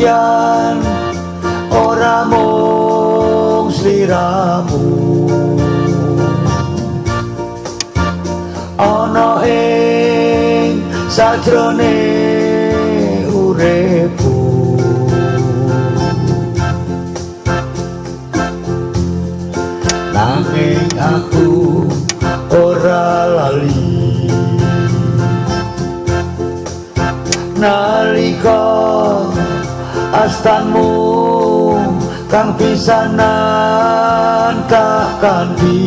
pujian ora mung sliramu, ana ing sajrone uripku. Nanging aku ora lali nalika astanmu kang pisanan kakandi.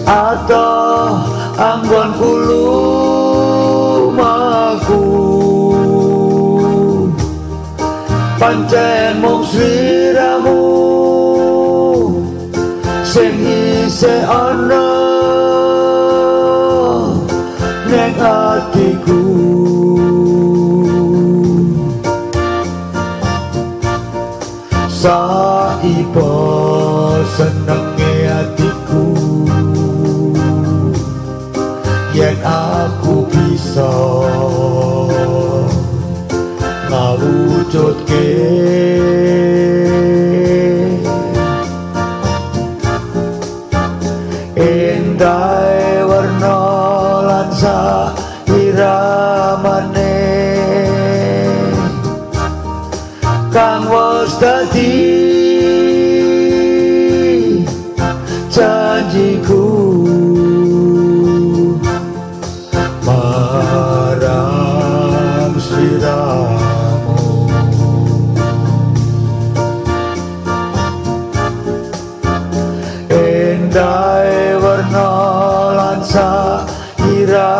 Atau anggon lumaku pancen mung sliramu sing isih ana ning atiku. Saiba senenge atiku yen aku bisa ngawujudke endahe warna lan sairamane kang wis dadi janjiku marang sliramu. Endahe warna lan sairamane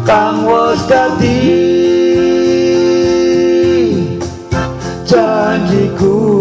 kang wis dadi janjiku.